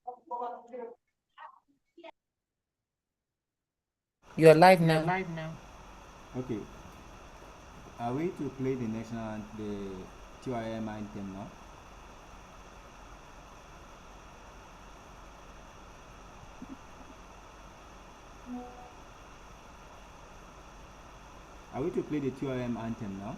You are live You are now. live now. Okay. Are we to play the TYM anthem now? Are we to play the TYM anthem now?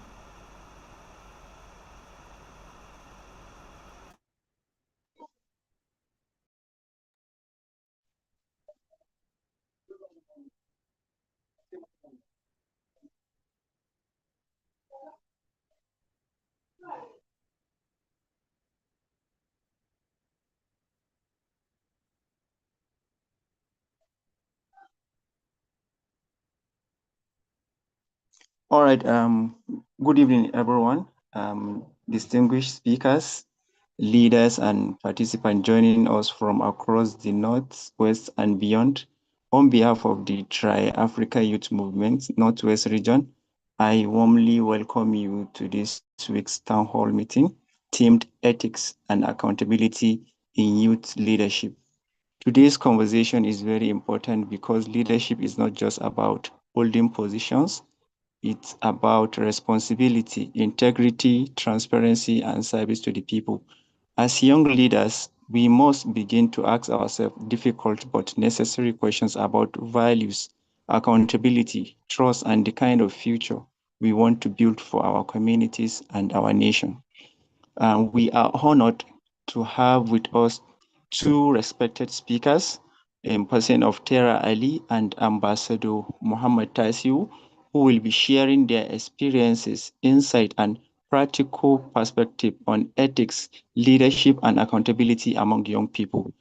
All right. Good evening, everyone. Distinguished speakers, leaders, and participants joining us from across the North, West, and beyond. On behalf of the Tri-Africa Youth Movement Northwest region, I warmly welcome you to this week's town hall meeting, themed Ethics and Accountability in Youth Leadership. Today's conversation is very important because leadership is not just about holding positions. It's about responsibility, integrity, transparency, and service to the people. As young leaders, we must begin to ask ourselves difficult but necessary questions about values, accountability, trust, and the kind of future we want to build for our communities and our nation. We are honored to have with us two respected speakers in person of Tera Ali and Ambassador Muhammad Tasiu, who will be sharing their experiences, insight, and practical perspective on ethics, leadership, and accountability among young people.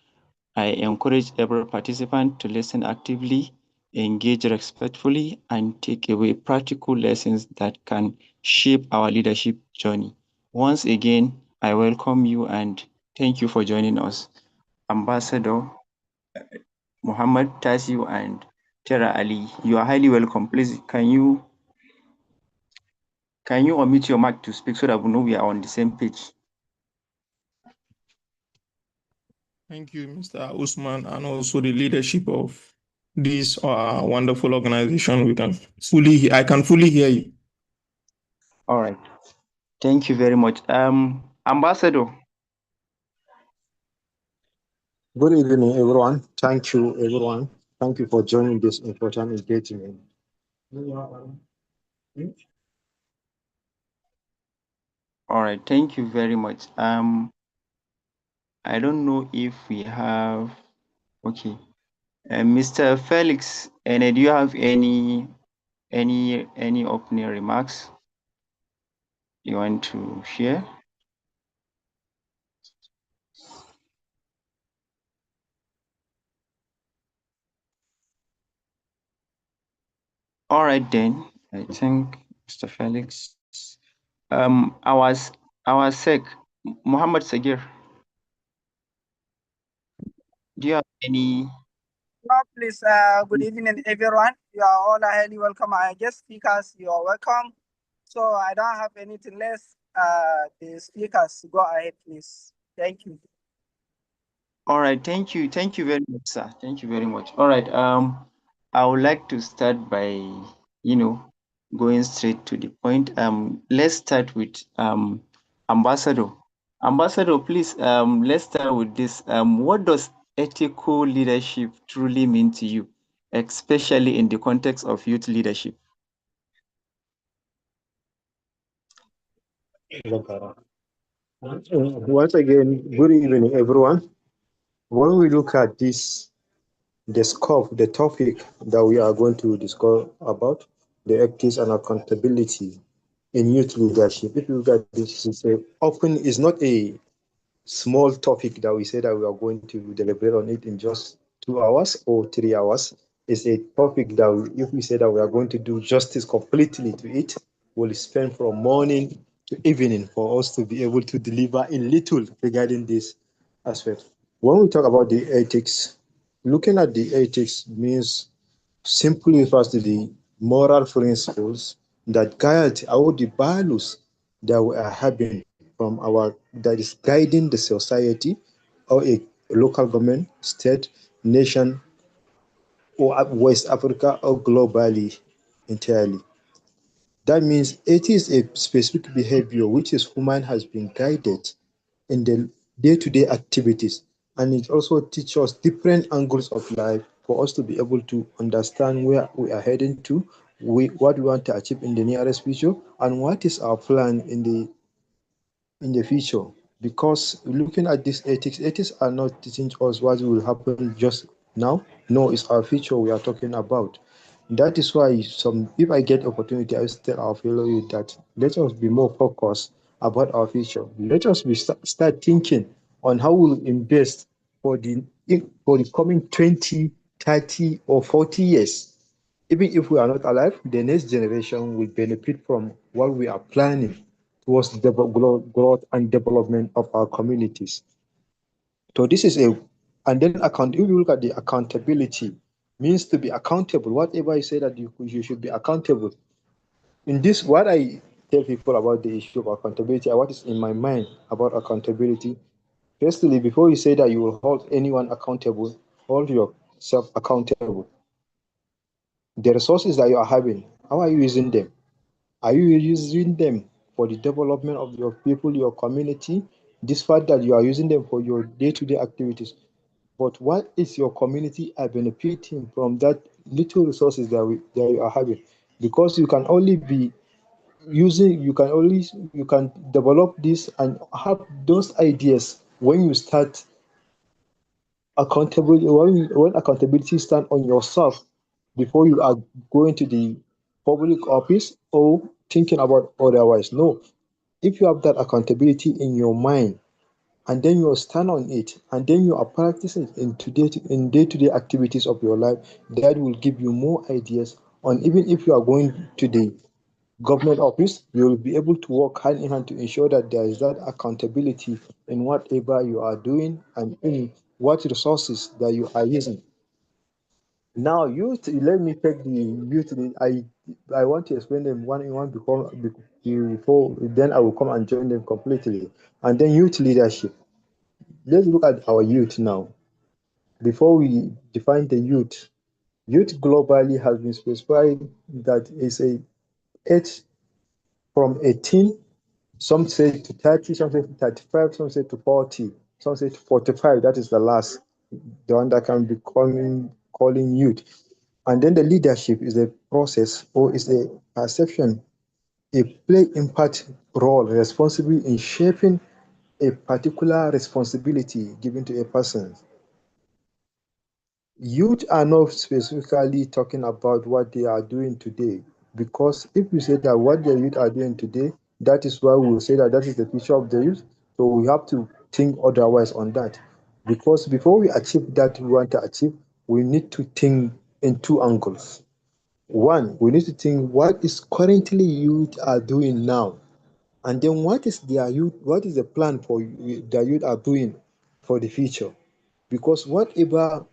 I encourage every participant to listen actively, engage respectfully, and take away practical lessons that can shape our leadership journey. Once again, I welcome you and thank you for joining us. Ambassador Muhammad Tasiu and Tera Ali, you are highly welcome. Please, can you unmute your mic to speak so that we know we are on the same page? Thank you, Mr. Usman, and also the leadership of this wonderful organization. I can fully hear you. All right. Thank you very much. Ambassador. Good evening, everyone. Thank you, everyone. Thank you for joining this important engagement. All right. Thank you very much. I don't know if we have. Okay. Mr. Felix, and do you have any opening remarks you want to share? All right then. I think Mr. Felix. Our sec, Muhammad Sagir. Do you have any? No, please, good evening, everyone. You are all highly welcome. I guess speakers, you are welcome. So I don't have anything less. The speakers, go ahead, please. Thank you. All right. Thank you. Thank you very much, sir. Thank you very much. All right. I would like to start by, going straight to the point. Let's start with Ambassador. Ambassador, please, let's start with this. What does ethical leadership truly mean to you, especially in the context of youth leadership? Once again, good evening, everyone. When we look at the scope, the topic that we are going to discuss about, the ethics and accountability in youth leadership, if you look at this, often is not a small topic that we say that we are going to deliberate on it in just 2 hours or 3 hours. It's a topic that if we say that we are going to do justice completely to it, we'll spend from morning to evening for us to be able to deliver in little regarding this aspect. When we talk about the ethics, looking at the ethics means simply refers to the moral principles that guide all the values that we are having from that is guiding the society or local government, state, nation, or West Africa, or globally entirely. That means it is a specific behavior which is human has been guided in the day-to-day activities, and it also teaches us different angles of life for us to be able to understand where we are heading to, what we want to achieve in the nearest future, and what is our plan in the future. Because looking at this ethics are not teaching us what will happen just now. No, it's our future we are talking about. That is why if I get opportunity, I will tell our fellow youth that let us be more focused about our future. Let us start thinking on how we'll invest for the coming 20, 30, or 40 years. Even if we are not alive, the next generation will benefit from what we are planning towards the growth and development of our communities. So this is and then if you look at the accountability, means to be accountable. Whatever you say that you should be accountable. In this, what I tell people about the issue of accountability, what is in my mind about accountability. Firstly, before you say that you will hold anyone accountable, hold yourself accountable. The resources that you are having, how are you using them? Are you using them for the development of your people, your community, despite that you are using them for your day-to-day activities? But what is your community are benefiting from that little resources that you are having? Because you can only be using, you can develop this and have those ideas when you start accountable, when accountability stand on yourself before you are going to the public office or thinking about otherwise. No, if you have that accountability in your mind and then you stand on it and then you are practicing it in day-to-day activities of your life, that will give you more ideas on, even if you are going to the government office, you will be able to work hand in hand to ensure that there is that accountability in whatever you are doing and in what resources that you are using. Now, let me take the youth. I want to explain them one in one before then I will come and join them completely. And then youth leadership. Let's look at our youth now. Before we define the youth globally has been specified that is a age from 18, some say to 30, some say to 35, some say to 40, some say to 45. That is the last, the one that can be calling youth. And then the leadership is a process or is a perception, a play impact role responsible in shaping a particular responsibility given to a person. Youth are not specifically talking about what they are doing today, because if we say that what the youth are doing today, that is why we will say that that is the future of the youth. So we have to think otherwise on that, because before we achieve that we want to achieve, we need to think in two angles. One, we need to think what is currently youth are doing now, and then what is their youth, what is the plan for the youth are doing for the future, because whatever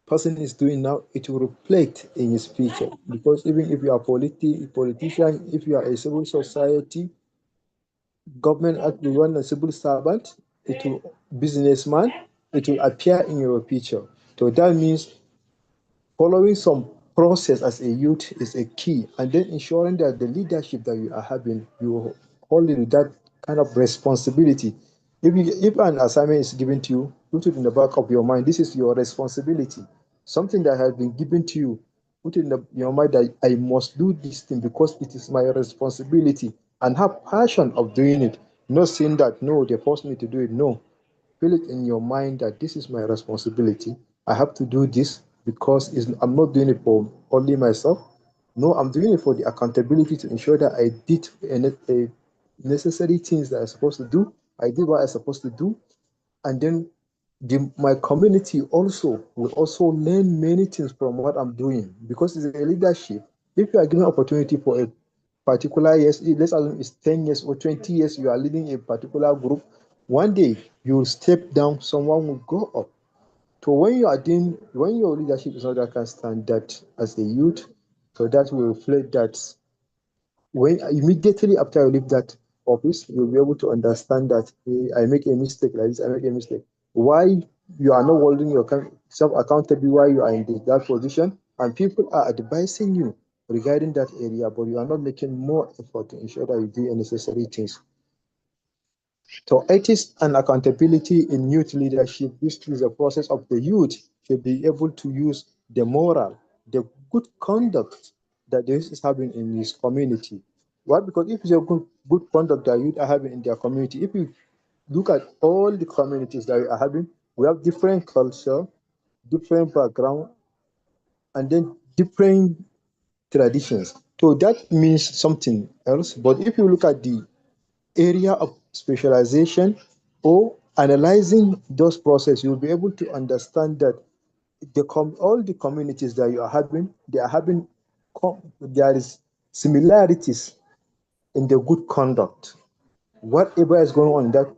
person is doing now, it will reflect in his future. Because even if you are politician, if you are a civil society, government act, you want a civil servant, it will businessman, it will appear in your future. So that means following some process as a youth is a key, and then ensuring that the leadership that you are having, you hold it with that kind of responsibility. If an assignment is given to you, put it in the back of your mind. This is your responsibility. Something that has been given to you, put it in your mind that I must do this thing because it is my responsibility, and have passion of doing it. Not saying that no, they force me to do it. No, feel it in your mind that this is my responsibility. I have to do this because I'm not doing it for only myself. No, I'm doing it for the accountability to ensure that I did a necessary things that I'm supposed to do. I did what I'm supposed to do, and then my community also will also learn many things from what I'm doing, because it's a leadership. If you are given opportunity for a particular years, let's assume it's 10 years or 20 years, you are leading a particular group, one day you will step down, someone will go up. So when your leadership is not that kind of standard as a youth, so that will reflect that when immediately after you leave that office, you'll be able to understand that, hey, I make a mistake like this, I make a mistake. why you are not holding yourself accountable while you are in that position, and people are advising you regarding that area, but you are not making more effort to ensure that you do the necessary things. So ethics and accountability in youth leadership, this is a process of the youth to be able to use the moral, the good conduct that this is having in his community. Why? Because if it's a good conduct that youth are having in their community, if you look at all the communities that we are having, we have different culture, different background, and then different traditions. So that means something else. But if you look at the area of specialization or analyzing those processes, you'll be able to understand that all the communities that you are having, there is similarities in the good conduct. Whatever is going on in that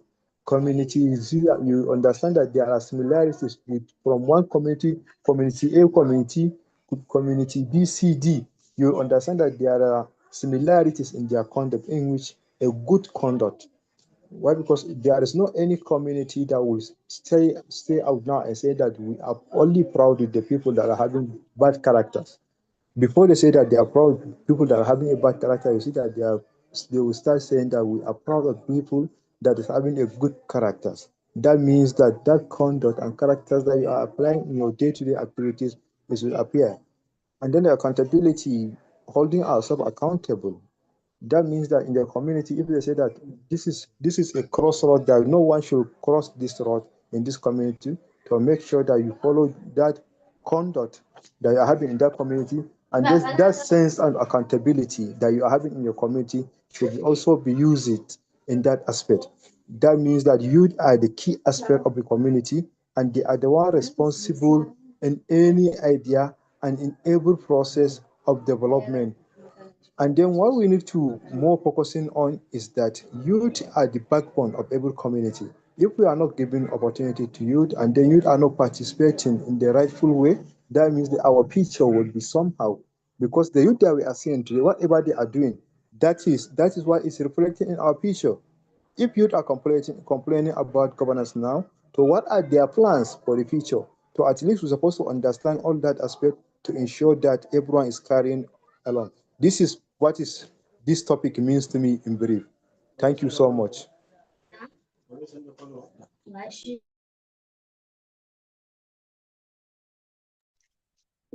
community, you understand that there are similarities from one community, community A, community B, C, D. You understand that there are similarities in their conduct, in which a good conduct. Why? Because there is no any community that will stay out now and say that we are only proud with the people that are having bad characters. Before they say that they are proud people that are having a bad character, you see that they will start saying that we are proud of people that is having a good characters. That means that that conduct and characters that you are applying in your day-to-day activities will appear. And then the accountability, holding ourselves accountable. That means that in the community, if they say that this is a crossroad, that no one should cross this road in this community, to make sure that you follow that conduct that you are having in that community, and that sense and accountability that you are having in your community should also be used in that aspect. That means that youth are the key aspect of the community, and they are the one responsible in any idea and in every process of development. And then what we need to more focusing on is that youth are the backbone of every community. If we are not giving opportunity to youth, and then youth are not participating in the rightful way, that means that our future will be somehow, because the youth that we are seeing today, whatever they are doing, that is what is reflecting in our future. If youth are complaining about governance now, so what are their plans for the future? So at least we're supposed to understand all that aspect to ensure that everyone is carrying along. This is what this topic means to me in brief. Thank you so much.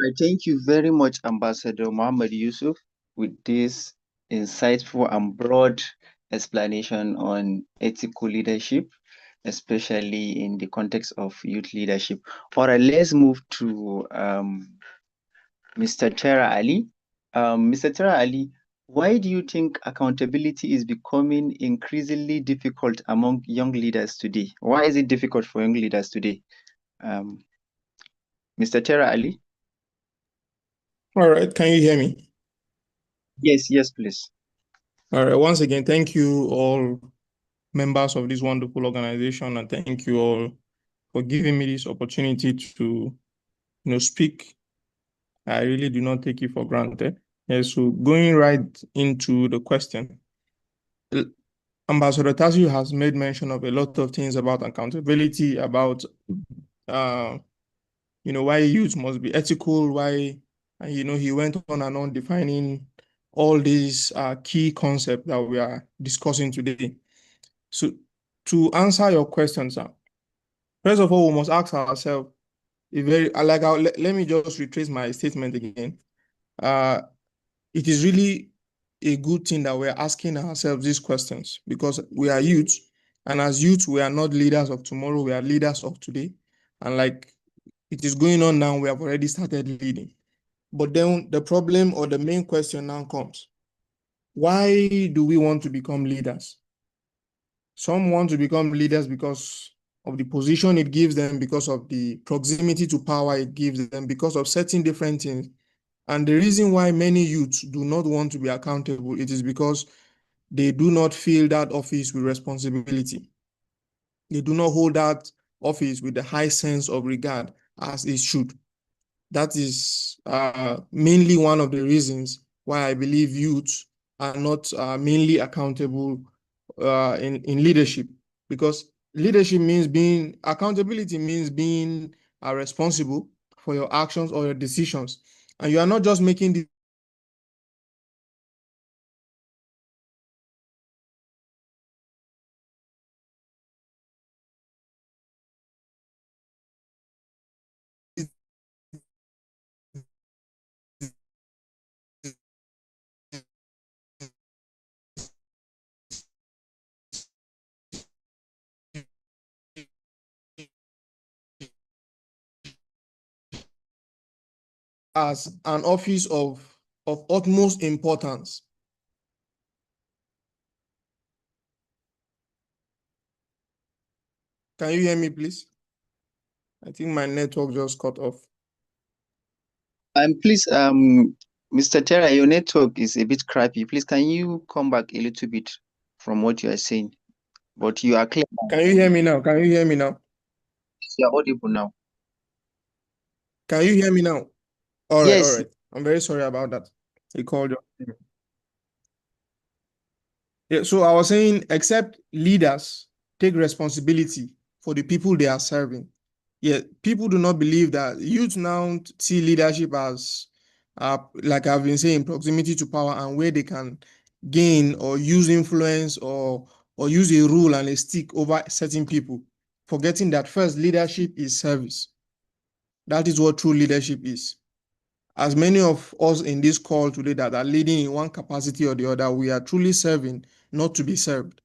I thank you very much, Ambassador Muhammad Yusuf, with this insightful and broad explanation on ethical leadership, especially in the context of youth leadership. All right, let's move to Mr. Tera Ali. Mr. Tera Ali, why do you think accountability is becoming increasingly difficult among young leaders today? Why is it difficult for young leaders today? Mr. Tera Ali? All right, can you hear me? Yes, please. All right, once again, thank you all members of this wonderful organization, and thank you all for giving me this opportunity to speak. I really do not take it for granted. Yeah, so going right into the question, Ambassador Tasio has made mention of a lot of things about accountability, about why youth must be ethical, why he went on and on defining all these key concepts that we are discussing today. So to answer your question, sir, first of all, we must ask ourselves let me just retrace my statement again. It is really a good thing that we're asking ourselves these questions, because we are youth, and as youth, we are not leaders of tomorrow, we are leaders of today. And like it is going on now, we have already started leading. But then the problem or the main question now comes, why do we want to become leaders? Some want to become leaders because of the position it gives them, because of the proximity to power it gives them, because of certain different things. And the reason why many youths do not want to be accountable, it is because they do not feel that office with responsibility. They do not hold that office with the high sense of regard as it should. That is mainly one of the reasons why I believe youths are not mainly accountable in leadership, because leadership means being accountability means being responsible for your actions or your decisions, and you are not just making the as an office of utmost importance. Can you hear me, please? I think my network just cut off. Please, Mr. Terra, your network is a bit crappy. Please, can you come back a little bit from what you are saying? But you are clear. Can you hear me now? Can you hear me now? You are audible now. Can you hear me now? All right, all Yes. right. I'm very sorry about that. He called you. Yeah, so I was saying, except leaders take responsibility for the people they are serving. Yeah, people do not believe that. Youth now see leadership as, like I've been saying, proximity to power and where they can gain or use influence or use a rule and a stick over certain people, forgetting that first leadership is service. That is what true leadership is. As many of us in this call today that are leading in one capacity or the other, we are truly serving, not to be served.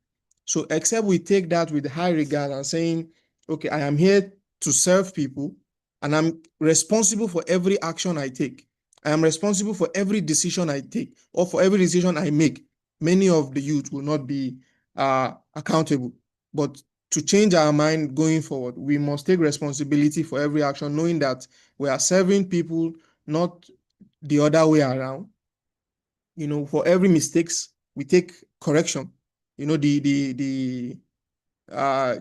So except we take that with high regard and saying, okay, I am here to serve people and I'm responsible for every action I take. I am responsible for every decision I take or for every decision I make. Many of the youth will not be accountable. But to change our mind going forward, we must take responsibility for every action, knowing that we are serving people, not the other way around. For every mistakes, we take correction. The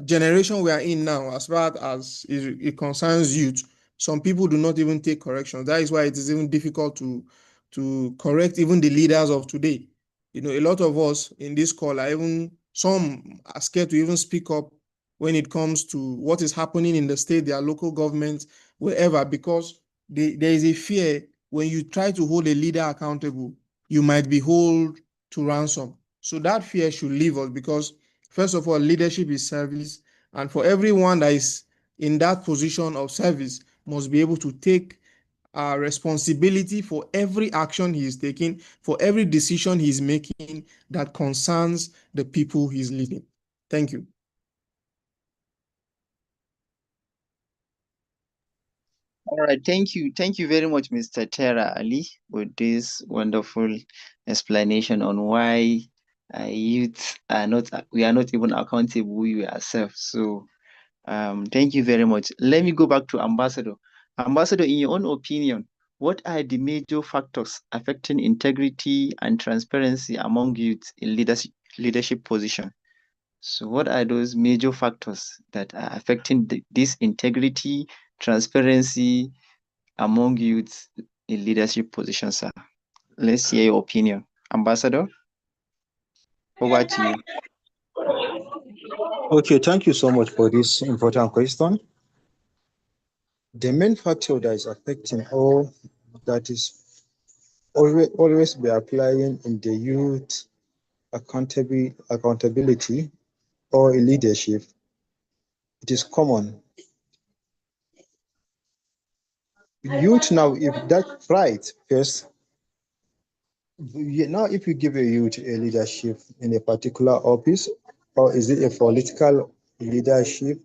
generation we are in now, as far as it concerns youth, some people do not even take correction. That is why it is even difficult to correct even the leaders of today. A lot of us in this call are even, some are scared to even speak up when it comes to what is happening in the state, their local governments, wherever, because there is a fear when you try to hold a leader accountable, you might be held to ransom. So that fear should leave us, because first of all, leadership is service, and for everyone that is in that position of service must be able to take responsibility for every action he is taking, for every decision he is making that concerns the people he is leading. Thank you. All right. Thank you. Thank you very much, Mr. Terra Ali, with this wonderful explanation on why youth are not, we are not even accountable, we ourselves. So thank you very much. Let me go back to Ambassador. Ambassador, in your own opinion, what are the major factors affecting integrity and transparency among youth in leadership position? So what are those major factors that are affecting this integrity, transparency among youth in leadership positions, sir? Let's hear your opinion. Ambassador, over to you. Okay, thank you so much for this important question. The main factor that is affecting all that is always be applying in the youth accountability or in leadership, it is common. Youth now, if that's right, first, now if you give a youth a leadership in a particular office, or is it a political leadership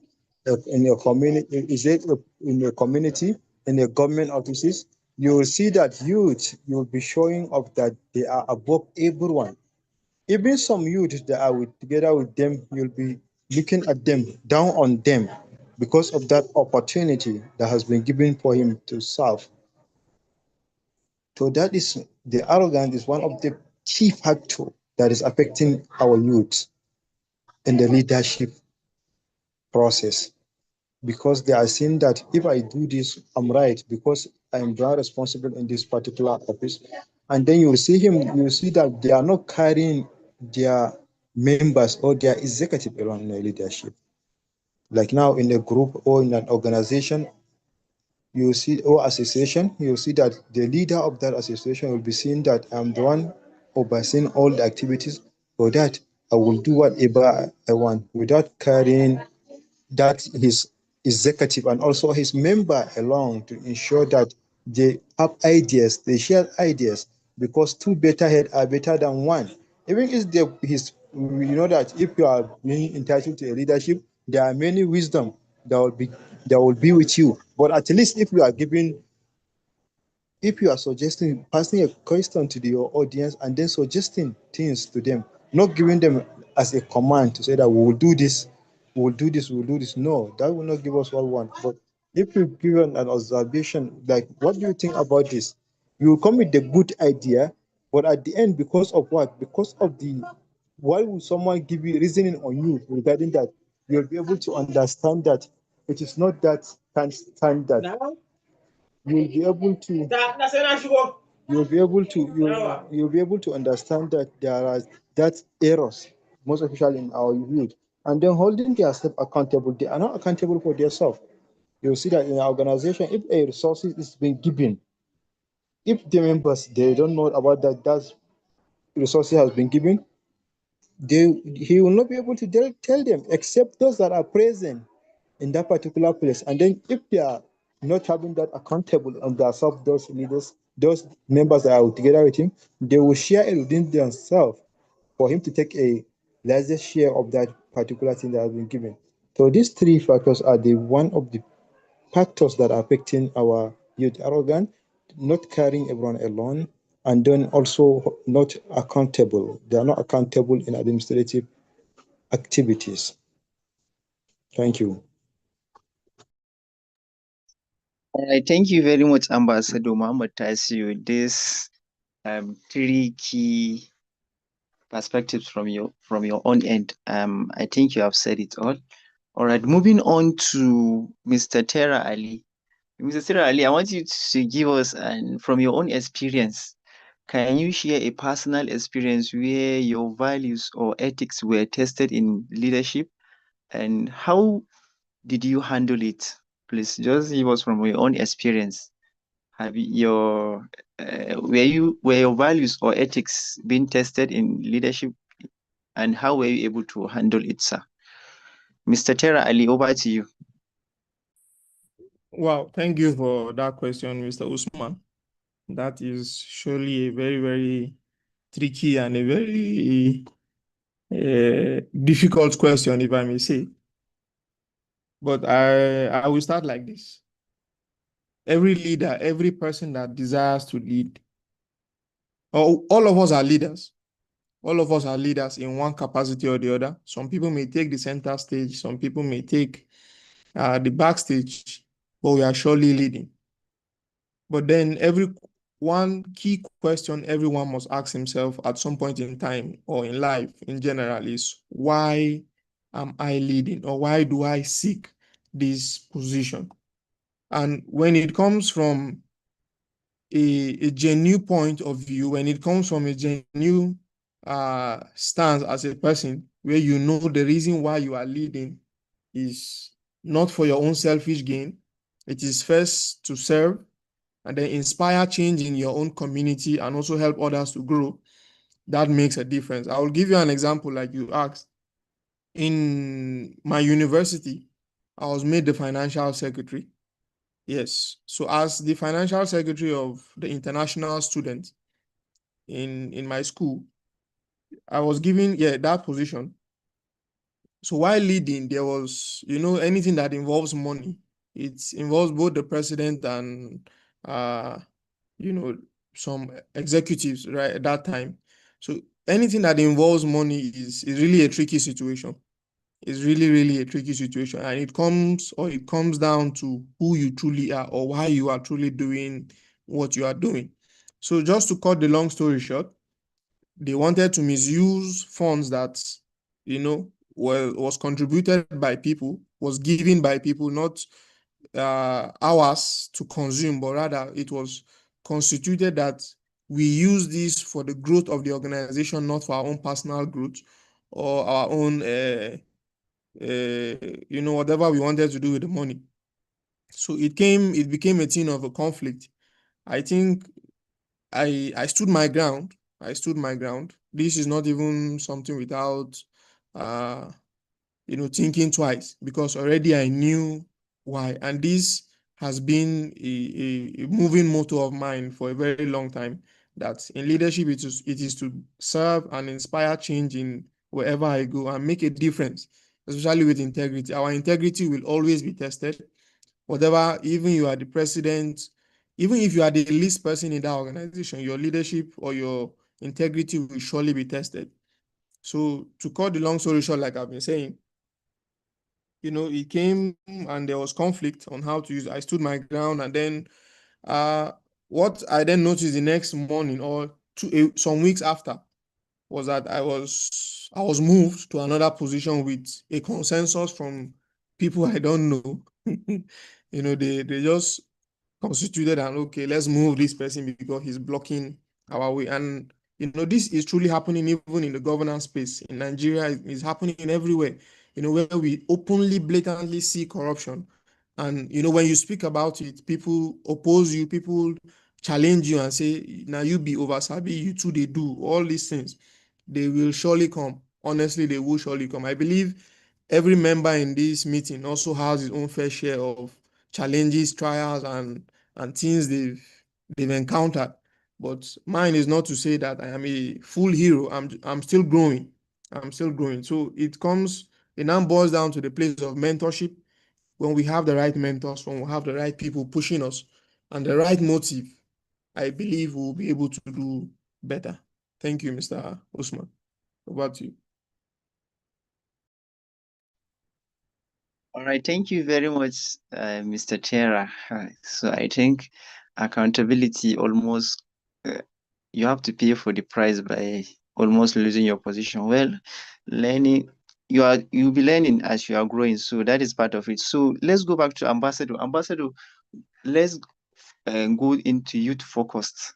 in a community, is it in a community, in a government offices, you will see that youth, you will be showing up that they are above everyone. Even some youth that are together with them, you'll be looking at them, down on them, because of that opportunity that has been given for him to serve. So that is, the arrogance is one of the key factor that is affecting our youth in the leadership process, because they are seeing that if I do this, I'm right because I am very responsible in this particular office. And then you will see him, you will see that they are not carrying their members or their executive around their leadership. Like now in a group or in an organization, you see, or association, you see that the leader of that association will be seeing that I'm the one overseeing all the activities. For that, I will do whatever I want without carrying that his executive and also his member along to ensure that they have ideas, they share ideas, because two better heads are better than one. Even if you know that if you are being entitled to a leadership, there are many wisdom that will be with you. But at least if you are suggesting, passing a question to your audience and then suggesting things to them, not giving them as a command to say that we will do this, we will do this, we will do this. No, that will not give us what we want. But if you give an observation, like, what do you think about this? You will come with the good idea, but at the end, because of what? Because of the, why would someone give you reasoning on you regarding that? You'll be able to understand that it is not that standard. You'll be able to you'll be able to understand that there are that errors, most especially in our youth, and then holding themselves accountable. They are not accountable for themselves. You'll see that in an organization, if a resource is being given, if the members they don't know about that resource has been given, he will not be able to tell them, except those that are present in that particular place. And then if they are not having that accountable on themselves, those leaders, those members that are together with him, they will share it within themselves for him to take a larger share of that particular thing that has been given. So these three factors are the one of the factors that are affecting our youth: arrogant, not carrying everyone alone, and then also not accountable. They are not accountable in administrative activities. Thank you. All right, thank you very much, Ambassador Muhammad Tasiu. This three key perspectives from your own end. I think you have said it all. All right, moving on to Mr. Tera Ali. Mr. Tera Ali, I want you to give us, from your own experience, can you share a personal experience where your values or ethics were tested in leadership, and how did you handle it? Please just give us from your own experience. Have were your values or ethics being tested in leadership, and how were you able to handle it, sir? Mr. Tera Ali, over to you. Wow, thank you for that question, Mr. Usman. That is surely a very, very tricky and a very difficult question, if I may say. But I will start like this. Every leader, every person that desires to lead, all of us are leaders. All of us are leaders in one capacity or the other. Some people may take the center stage, some people may take the backstage, but we are surely leading. But then one key question everyone must ask himself at some point in time or in life in general is, why am I leading, or why do I seek this position? And when it comes from a genuine point of view, when it comes from a genuine stance as a person, where you know the reason why you are leading is not for your own selfish gain, it is first to serve and then inspire change in your own community and also help others to grow, that makes a difference. I will give you an example like you asked. In my university, I was made the financial secretary. Yes. So as the financial secretary of the international student in my school, I was given that position. So while leading, there was, anything that involves money. It involves both the president and you know, some executives right at that time. So anything that involves money is really a tricky situation. It's really, really a tricky situation. And it comes down to who you truly are or why you are truly doing what you are doing. So just to cut the long story short, they wanted to misuse funds that, was contributed by people, was given by people, not ours to consume, but rather it was constituted that we use this for the growth of the organization, not for our own personal growth or our own whatever we wanted to do with the money. So it became a thing of a conflict. I think I stood my ground. I stood my ground. This is not even something without thinking twice, because already I knew why. And this has been a moving motto of mine for a very long time, that in leadership it is to serve and inspire change in wherever I go and make a difference, especially with integrity. Our integrity will always be tested. Whatever, even you are the president, even if you are the least person in that organization, your leadership or your integrity will surely be tested. So to cut the long story short, like I've been saying, it came and there was conflict on how to use it. I stood my ground, and then what I then noticed the next morning or some weeks after was that I was moved to another position with a consensus from people I don't know. They just constituted and, okay, let's move this person because he's blocking our way. And this is truly happening even in the governance space in Nigeria. It's happening everywhere, where we openly, blatantly see corruption. And when you speak about it, people oppose you, people challenge you and say, now you be over sabi, you too they do all these things. They will surely come. Honestly, they will surely come. I believe every member in this meeting also has his own fair share of challenges, trials, and things they've encountered. But mine is not to say that I am a full hero. I'm still growing. I'm still growing. So it now boils down to the place of mentorship. When we have the right mentors, when we have the right people pushing us, and the right motive, I believe we'll be able to do better. Thank you, Mr. Usman. Over to you. All right, thank you very much, Mr. Tera. So I think accountability almost you have to pay for the price by almost losing your position. Well, learning you'll be learning as you are growing, so that is part of it. So let's go back to Ambassador. Ambassador, let's go into youth focused.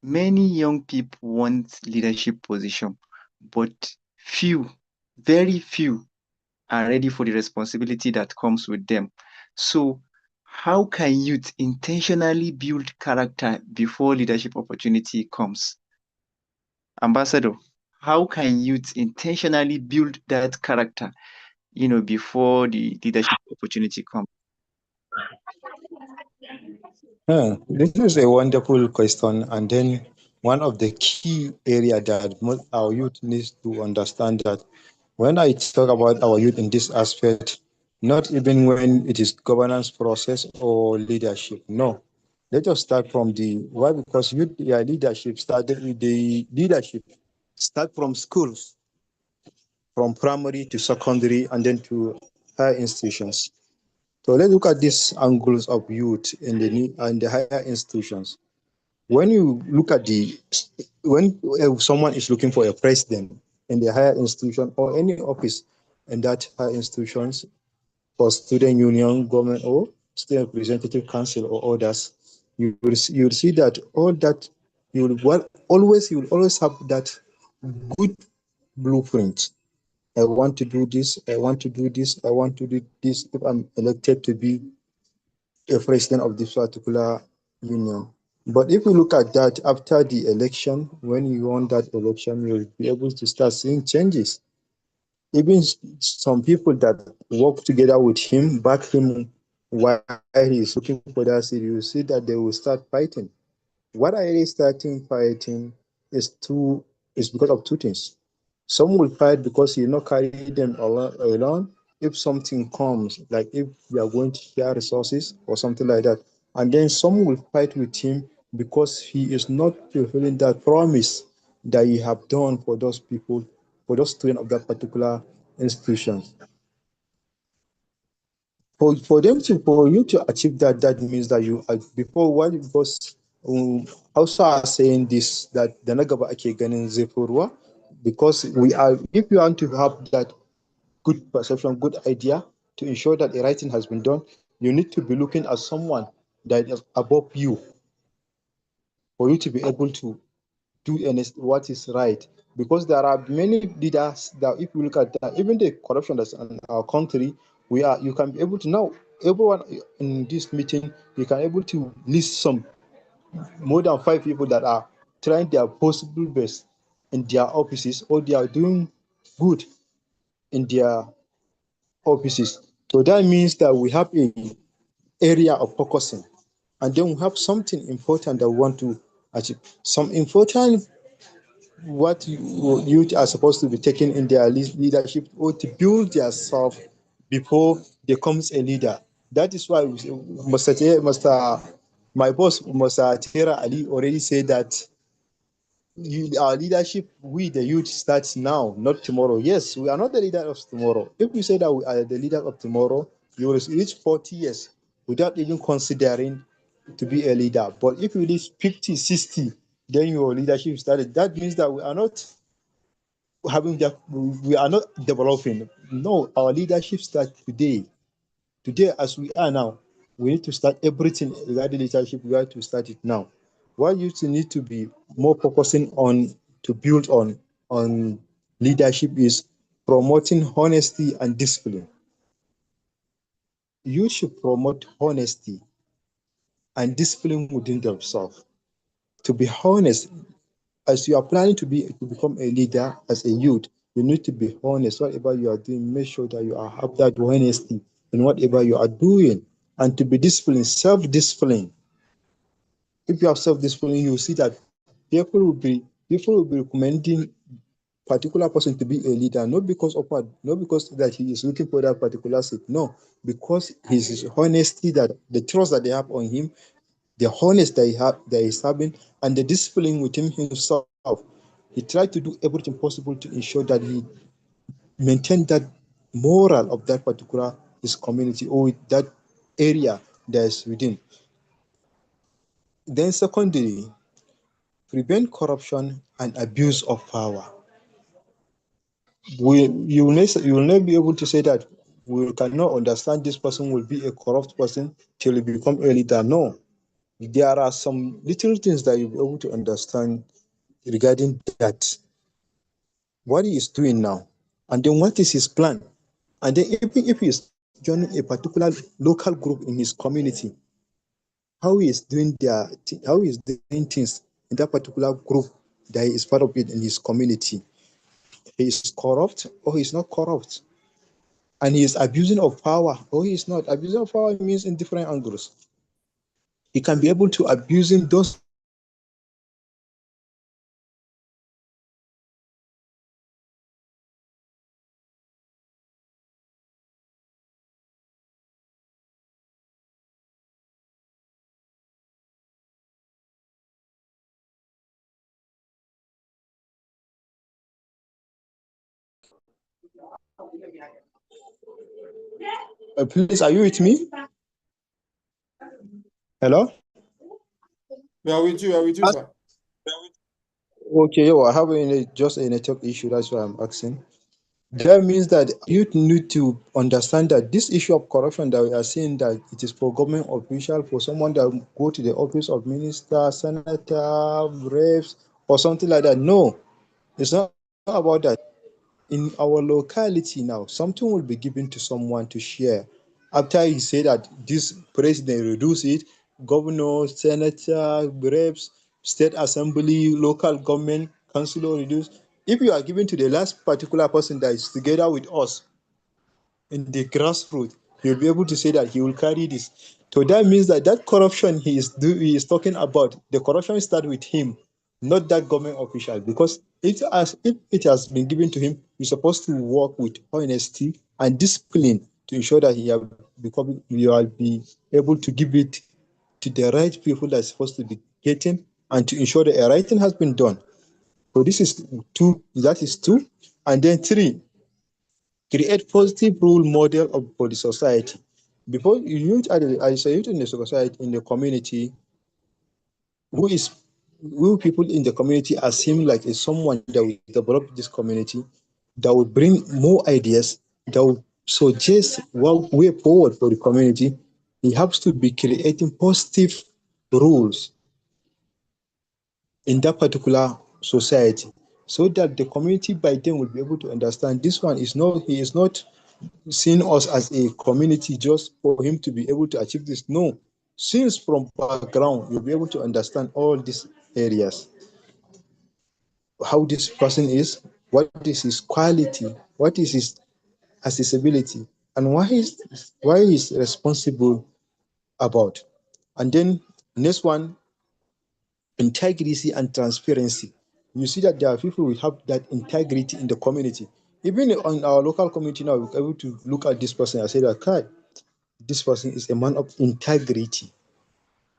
Many young people want leadership position, but few, very few are ready for the responsibility that comes with them. So, how can youth intentionally build character before leadership opportunity comes? Ambassador, how can youth intentionally build that character, before the leadership opportunity comes? This is a wonderful question, and then one of the key area that our youth needs to understand that when I talk about our youth in this aspect, not even when it is governance process or leadership. No, let us start from the why, because youth leadership started with the leadership start from schools, from primary to secondary, and then to higher institutions. So let's look at these angles of youth in the higher institutions. When you look at when someone is looking for a president in the higher institution or any office in that higher institutions, for student union, government, or student representative council or others, you will see that all that you will always have that good blueprint. I want to do this. I want to do this. I want to do this if I'm elected to be a president of this particular union. But if you look at that after the election, when you won that election, you'll be able to start seeing changes. Even some people that work together with him, back him while he is looking for that seat, you see that they will start fighting. What are they starting fighting is because of two things. Some will fight because you not carry them alone. If something comes, like if we are going to share resources or something like that, and then some will fight with him because he is not fulfilling that promise that he have done for those people, for those students of that particular institution. For you to achieve that, that means that you are before one because also are saying this that the nagaba ake ganin zai fi ruwa, because we are if you want to have that good perception, good idea to ensure that the writing has been done, you need to be looking at someone that is above you for you to be able to do what is right. because there are many leaders that, if you look at that, even the corruption that's in our country, you can be able to now, everyone in this meeting, you can able to list some more than 5 people that are trying their possible best in their offices, or they are doing good in their offices. So that means that we have a area of focusing, and then we have something important that we want to achieve. Some important what youth are supposed to be taking in their leadership, or to build themselves before they becomes a leader. That is why my boss, Mr. Tera Ali, already said that our leadership, we the youth, starts now, not tomorrow. Yes, we are not the leader of tomorrow. If we say that we are the leader of tomorrow, you will reach 40 years without even considering to be a leader. But if you reach 50, 60, then your leadership started. That means that we are not having that, we are not developing. No, our leadership starts today. Today, as we are now, we need to start everything regarding leadership. We have to start it now. What you need to be more focusing on, to build on leadership, is promoting honesty and discipline. You should promote honesty and discipline within themselves. To be honest, as you are planning to become a leader as a youth, you need to be honest. Whatever you are doing, make sure that you have that honesty in whatever you are doing, and to be disciplined, self-discipline. If you have self-discipline, you see that people will be recommending particular person to be a leader, not because of what, not because that he is looking for that particular seat. No, because his honesty, that the trust that they have on him, the honest that he's having, and the discipline within himself. He tried to do everything possible to ensure that he maintained that moral of that particular his community, or that area that's within. Then secondly, prevent corruption and abuse of power. You will not be able to say that we cannot understand this person will be a corrupt person till he become a leader. No, there are some little things that you'll be able to understand regarding that, what he is doing now, and then what is his plan, and then even if he is joining a particular local group in his community, how he is doing how he is doing things in that particular group that he is part of it in his community. He is corrupt or he is not corrupt, and he is abusing of power or he is not. Abusing of power means in different angles. He can be able to abusing those please, are you with me? Hello? We are with you. We are with you, sir. Okay, I have just a network issue. That's why I'm asking. That means that you need to understand that this issue of corruption that we are seeing, that it is for government official, for someone that go to the office of minister, senator, reps, or something like that. No, it's not about that. In our locality now, something will be given to someone to share. After he said that this president reduce it, governor, senator, reps, state assembly, local government, councilor reduce. If you are given to the last particular person that is together with us in the grassroots, he'll be able to say that he will carry this. So that means that corruption he is talking about, the corruption start with him, not that government official. Because if it has been given to him, he's supposed to work with honesty and discipline to ensure that you will be able to give it to the right people that's supposed to be getting, and to ensure that a right thing has been done. So this is two. That is two, and then three, create positive role model for the society. Before you as a youth in the society, in the community, who is who people in the community are seen like a someone that will develop this community, that will bring more ideas, that will suggest one way forward for the community. He has to be creating positive rules in that particular society. so that the community by then will be able to understand this one is not, he is not seeing us as a community just for him to be able to achieve this. No, since from background, you'll be able to understand all these areas, how this person is, what is his quality, what is his accessibility, and why he's responsible about. And then next one, integrity and transparency. You see that there are people who have that integrity in the community. Even on our local community now, we're able to look at this person and say that, Kai, this person is a man of integrity.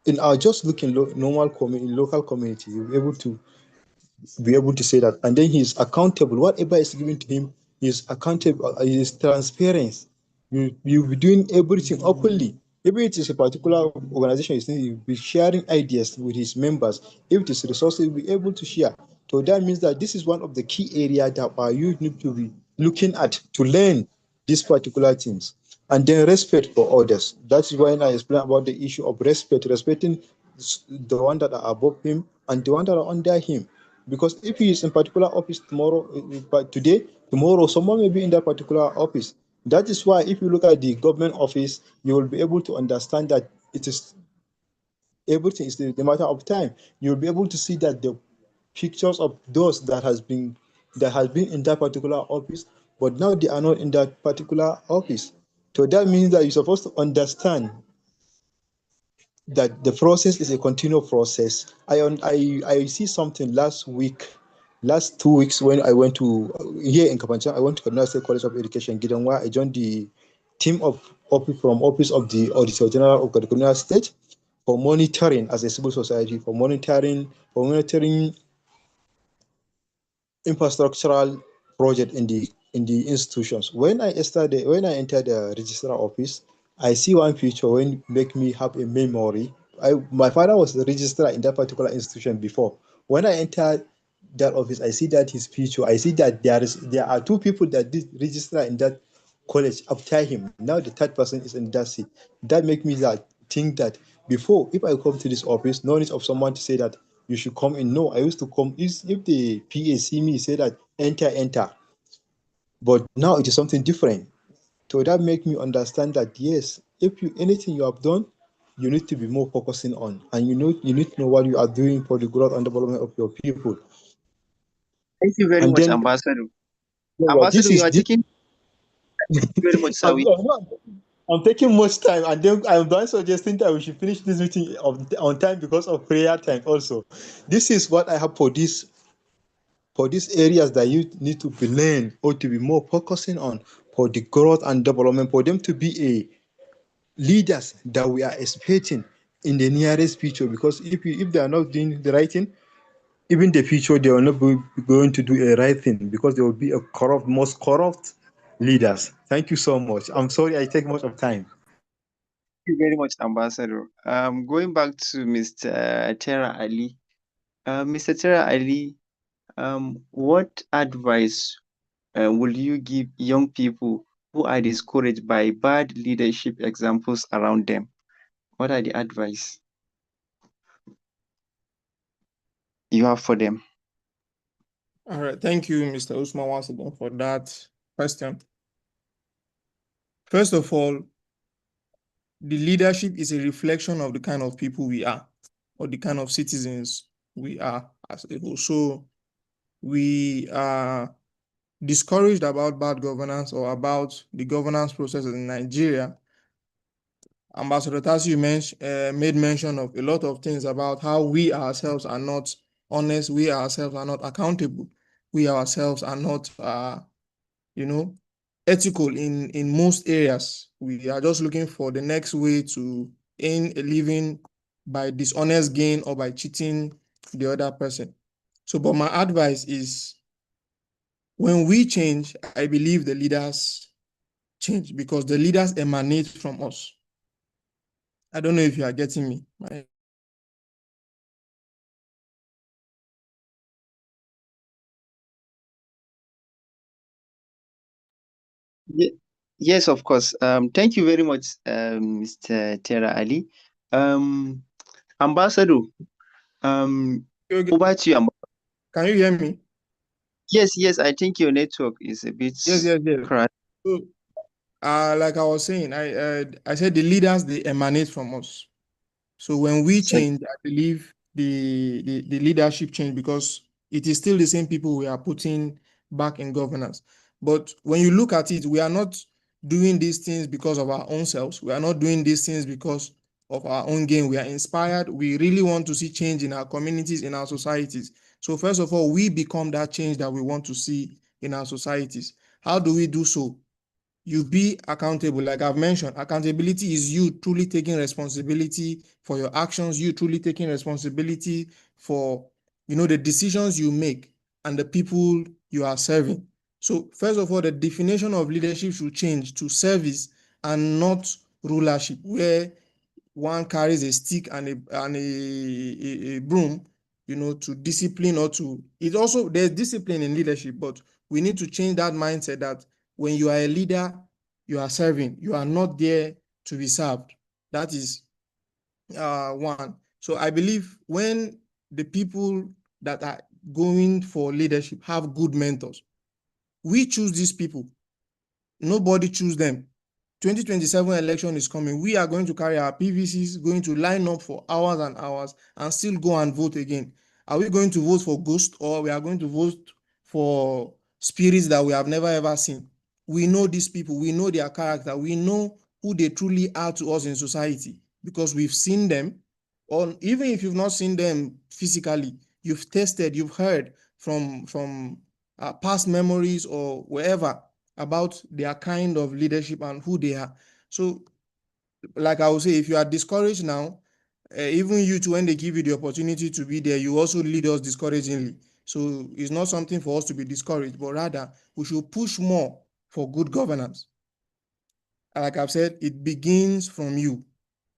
In our just looking normal local community, you'll be able to say that. And then he's accountable. Whatever is given to him, he's accountable, he is transparent. You'll be doing everything openly. If it is a particular organization, you'll be sharing ideas with his members. If it is resources, you'll be able to share. So that means that this is one of the key areas that our youth need to be looking at to learn these particular things. And then respect for others. That's why I explain about the issue of respect, respecting the one that are above him and the one that are under him. Because if he is in particular office tomorrow, but today, tomorrow, someone may be in that particular office. That is why if you look at the government office, you will be able to understand that it is everything is the matter of time. You'll be able to see that the pictures of those that has been in that particular office, but now they are not in that particular office. So that means that you're supposed to understand that the process is a continual process. I see something last 2 weeks when I went to here in Kapanchan, I went to Kaduna State College of Education, Gidanwa. I joined the team of office of the Auditor General of Kaduna State for monitoring as a civil society, for monitoring infrastructural project in the institutions. When I entered the registrar office, I see one feature when make me have a memory. My father was the registrar in that particular institution before. When I entered that office, I see that his feature. I see that there are two people that did registrar in that college after him. Now the third person is in that seat. That make me think that before, if I come to this office, no need of someone to say that you should come in. No, I used to come. If the PA see me, say that enter. But now it is something different. So that make me understand that yes, if anything you have done, you need to be more focusing on, and you need to know what you are doing for the growth and development of your people. Thank you very And much, then Ambassador. this Ambassador, you is are this. taking very much, sir. I'm taking much time, and then I'm done suggesting that we should finish this meeting on time because of prayer time also. This is what I have for these areas that you need to be learn or to be more focusing on for the growth and development, for them to be a leaders that we are expecting in the nearest future. Because if they are not doing the right thing, even the future they will not be going to do a right thing, because they will be most corrupt leaders. Thank you so much. I'm sorry I take much of time. Thank you very much, Ambassador. Going back to Mr. Tera Ali. Mr. Tera Ali, what advice will you give young people who are discouraged by bad leadership examples around them? What are the advice you have for them? All right. Thank you, Mr. Usman, once again for that question. First of all, the leadership is a reflection of the kind of people we are, or the kind of citizens we are as a whole. So we are discouraged about bad governance or about the governance process in Nigeria. Ambassador Tasiu made mention of a lot of things about how we ourselves are not honest, we ourselves are not accountable, we ourselves are not, ethical in most areas. We are just looking for the next way to earn a living by dishonest gain or by cheating the other person. So, but my advice is, when we change, I believe the leaders change, because the leaders emanate from us. I don't know if you are getting me. Yes, of course. Thank you very much, Mr. Tera Ali. Ambassador, over to you. Can you hear me? Yes, I think your network is a bit Yes. cracked. So, like I was saying, I said the leaders, they emanate from us. So when we change, I believe the leadership change, because it is still the same people we are putting back in governance. But when you look at it, we are not doing these things because of our own selves. We are not doing these things because of our own gain. We are inspired. We really want to see change in our communities, in our societies. So first of all, we become that change that we want to see in our societies. How do we do so? You be accountable. Like I've mentioned, accountability is you truly taking responsibility for your actions, you truly taking responsibility for, the decisions you make and the people you are serving. So first of all, the definition of leadership should change to service and not rulership, where one carries a stick and a broom, to discipline, or to, it also, there's discipline in leadership, but we need to change that mindset that when you are a leader, you are serving, you are not there to be served. That is one. So I believe when the people that are going for leadership have good mentors, we choose these people. Nobody choose them. 2027 election is coming. We are going to carry our PVCs, going to line up for hours and hours and still go and vote again. Are we going to vote for ghosts, or we are going to vote for spirits that we have never ever seen? We know these people, we know their character, we know who they truly are to us in society, because we've seen them, or even if you've not seen them physically, you've tested, you've heard from past memories or wherever about their kind of leadership and who they are. So, like I would say, if you are discouraged now, even you too, when they give you the opportunity to be there, you also lead us discouragingly. So it's not something for us to be discouraged, but rather we should push more for good governance. And like I've said, it begins from you.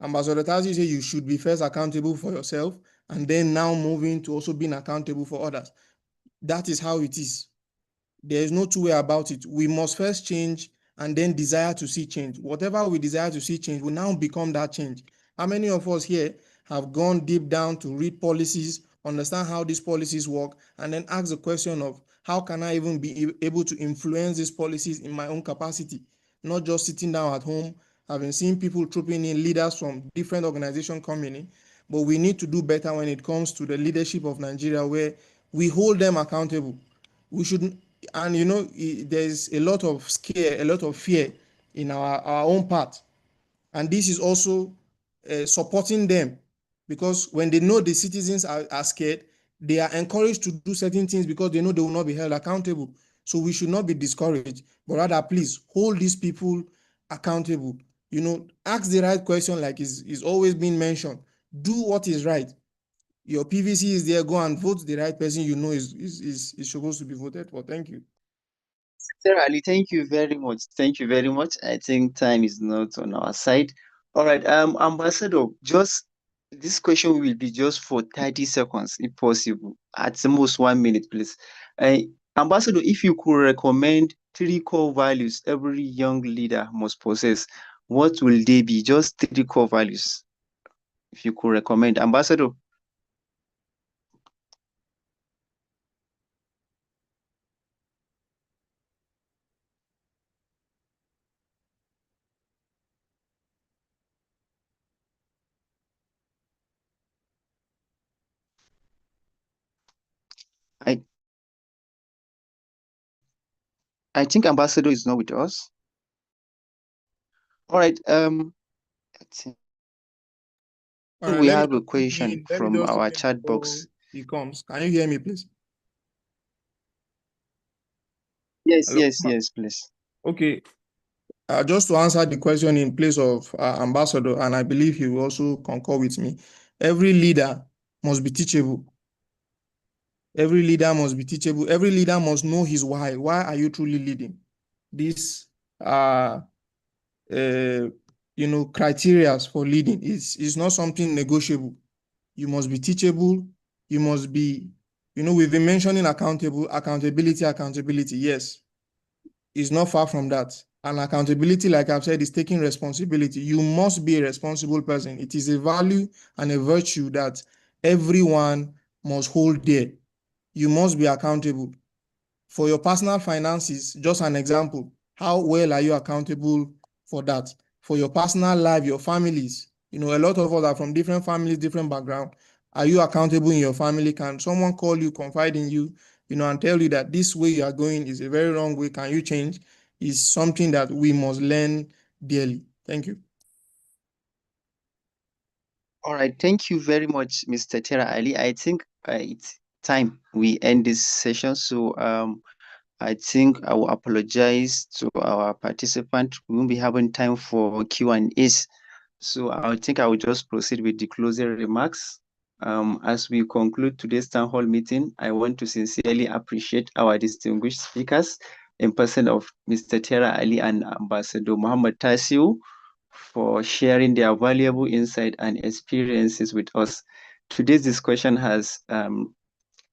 Ambassador Tazi said you should be first accountable for yourself, and then now moving to also being accountable for others. That is how it is. There is no two way about it. We must first change and then desire to see change. Whatever we desire to see change will now become that change. How many of us here have gone deep down to read policies, understand how these policies work, and then ask the question of how can I even be able to influence these policies in my own capacity? Not just sitting down at home, having seen people trooping in, leaders from different organizations coming in, but we need to do better when it comes to the leadership of Nigeria, where we hold them accountable. We should, and there's a lot of scare, a lot of fear in our own part, and this is also supporting them, because when they know the citizens are scared, they are encouraged to do certain things because they know they will not be held accountable. So we should not be discouraged, but rather please hold these people accountable. Ask the right question, like is always been mentioned. Do what is right. Your PVC is there, go and vote the right person is supposed to be voted for. Thank you. Sarah Ali, thank you very much. Thank you very much. I think time is not on our side. All right, Ambassador, just this question will be just for 30 seconds, if possible. At the most 1 minute, please. Uh, Ambassador, if you could recommend 3 core values every young leader must possess, what will they be? Just 3 core values, if you could recommend. Ambassador. I I think Ambassador is not with us. All right. I think All right, we let me have a just put question let me from just our check chat before box. he comes. Can you hear me, please? Yes, Hello? yes, yes, please. Okay. Just to answer the question in place of Ambassador, and I believe he will also concur with me. Every leader must be teachable. Every leader must be teachable. Every leader must know his why. Why are you truly leading? These are, criteria for leading. It's not something negotiable. You must be teachable. You must be, we've been mentioning accountability. Yes, it's not far from that. And accountability, like I've said, is taking responsibility. You must be a responsible person. It is a value and a virtue that everyone must hold dear. You must be accountable. For your personal finances, just an example, how well are you accountable for that? For your personal life, your families, a lot of us are from different families, different background. Are you accountable in your family? Can someone call you, confide in you, and tell you that this way you are going is a very wrong way? Can you change? Is something that we must learn dearly. Thank you. All right, thank you very much, Mr. Tera Ali. I think it's time we end this session. So I think I will apologize to our participant. We won't be having time for Q&As. So I think I will just proceed with the closing remarks. As we conclude today's town hall meeting, I want to sincerely appreciate our distinguished speakers in person of Mr. Tera Ali and Ambassador Muhammad Tasiu for sharing their valuable insight and experiences with us. Today's discussion has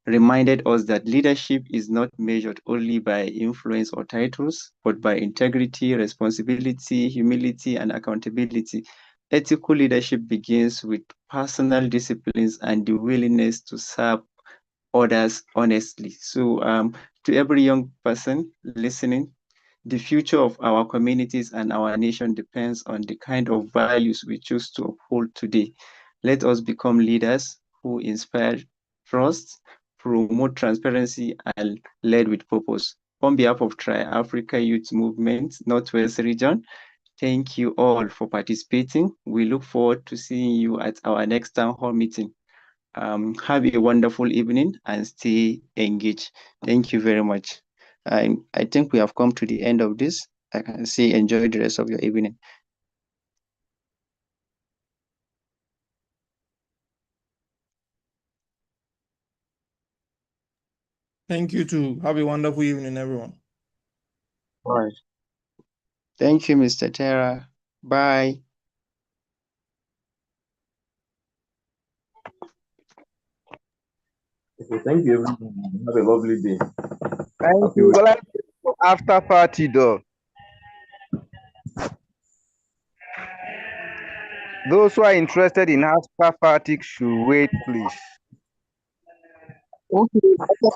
reminded us that leadership is not measured only by influence or titles, but by integrity, responsibility, humility, and accountability. Ethical leadership begins with personal disciplines and the willingness to serve others honestly. So, to every young person listening, the future of our communities and our nation depends on the kind of values we choose to uphold today. Let us become leaders who inspire trust, promote transparency, and lead with purpose. On behalf of Tri-Africa Youth Movement, Northwest Region, thank you all for participating. We look forward to seeing you at our next town hall meeting. Have a wonderful evening and stay engaged. Thank you very much. I think we have come to the end of this. I can say enjoy the rest of your evening. Thank you too. Have a wonderful evening, everyone. All right. Thank you, Mr. Terra. Bye. Okay, thank you, everyone. Have a lovely day. Thank Happy you. week. Well, after party though. Those who are interested in after party should wait, please. Okay, after